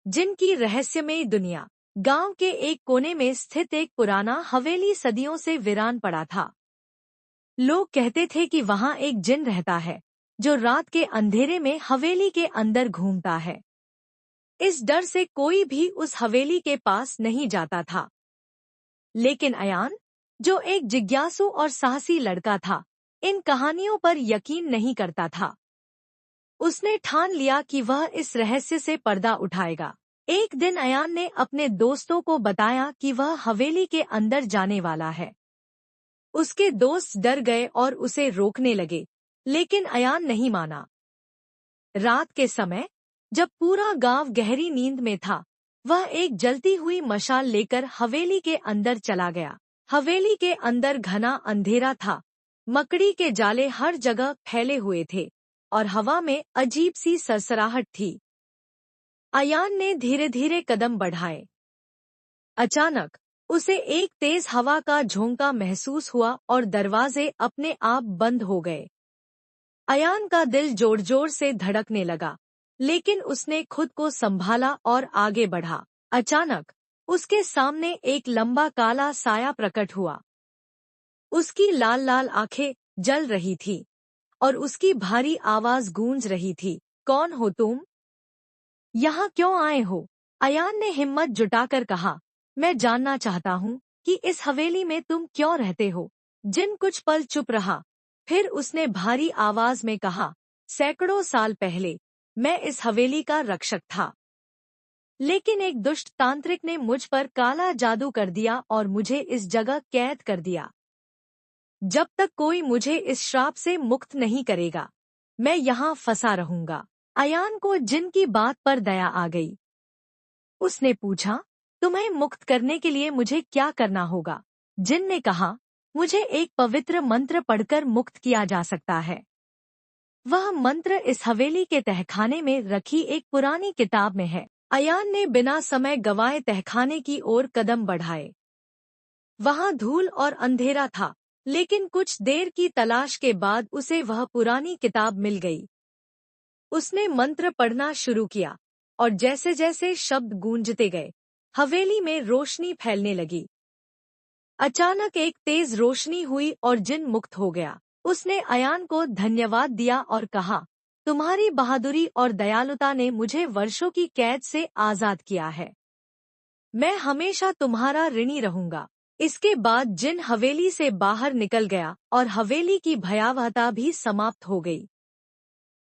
जिनकी रहस्यमयी दुनिया। गांव के एक कोने में स्थित एक पुराना हवेली सदियों से वीरान पड़ा था। लोग कहते थे कि वहां एक जिन रहता है जो रात के अंधेरे में हवेली के अंदर घूमता है। इस डर से कोई भी उस हवेली के पास नहीं जाता था। लेकिन अयान, जो एक जिज्ञासु और साहसी लड़का था, इन कहानियों पर यकीन नहीं करता था। उसने ठान लिया कि वह इस रहस्य से पर्दा उठाएगा। एक दिन अयान ने अपने दोस्तों को बताया कि वह हवेली के अंदर जाने वाला है। उसके दोस्त डर गए और उसे रोकने लगे, लेकिन अयान नहीं माना। रात के समय, जब पूरा गांव गहरी नींद में था, वह एक जलती हुई मशाल लेकर हवेली के अंदर चला गया। हवेली के अंदर घना अंधेरा था, मकड़ी के जाले हर जगह फैले हुए थे और हवा में अजीब सी सरसराहट थी। अयान ने धीरे धीरे कदम बढ़ाए। अचानक उसे एक तेज हवा का झोंका महसूस हुआ और दरवाजे अपने आप बंद हो गए। अयान का दिल जोर जोर से धड़कने लगा, लेकिन उसने खुद को संभाला और आगे बढ़ा। अचानक उसके सामने एक लंबा काला साया प्रकट हुआ। उसकी लाल लाल आंखें जल रही थी और उसकी भारी आवाज गूंज रही थी, कौन हो तुम? यहाँ क्यों आए हो? अयान ने हिम्मत जुटाकर कहा, मैं जानना चाहता हूँ कि इस हवेली में तुम क्यों रहते हो। जिन कुछ पल चुप रहा, फिर उसने भारी आवाज में कहा, सैकड़ों साल पहले मैं इस हवेली का रक्षक था, लेकिन एक दुष्ट तांत्रिक ने मुझ पर काला जादू कर दिया और मुझे इस जगह कैद कर दिया। जब तक कोई मुझे इस श्राप से मुक्त नहीं करेगा, मैं यहाँ फंसा रहूंगा। अयान को जिन की बात पर दया आ गई। उसने पूछा, तुम्हें मुक्त करने के लिए मुझे क्या करना होगा? जिन ने कहा, मुझे एक पवित्र मंत्र पढ़कर मुक्त किया जा सकता है। वह मंत्र इस हवेली के तहखाने में रखी एक पुरानी किताब में है। अयान ने बिना समय गवाए तहखाने की ओर कदम बढ़ाए। वहां धूल और अंधेरा था, लेकिन कुछ देर की तलाश के बाद उसे वह पुरानी किताब मिल गई। उसने मंत्र पढ़ना शुरू किया और जैसे जैसे शब्द गूंजते गए, हवेली में रोशनी फैलने लगी। अचानक एक तेज रोशनी हुई और जिन मुक्त हो गया। उसने अयान को धन्यवाद दिया और कहा, तुम्हारी बहादुरी और दयालुता ने मुझे वर्षों की कैद से आजाद किया है। मैं हमेशा तुम्हारा ऋणी रहूंगा। इसके बाद जिन हवेली से बाहर निकल गया और हवेली की भयावहता भी समाप्त हो गई।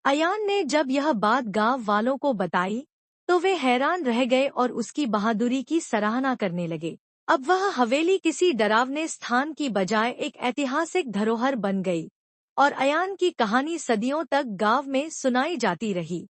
अयान ने जब यह बात गांव वालों को बताई, तो वे हैरान रह गए और उसकी बहादुरी की सराहना करने लगे। अब वह हवेली किसी डरावने स्थान की बजाय एक ऐतिहासिक धरोहर बन गई और अयान की कहानी सदियों तक गांव में सुनाई जाती रही।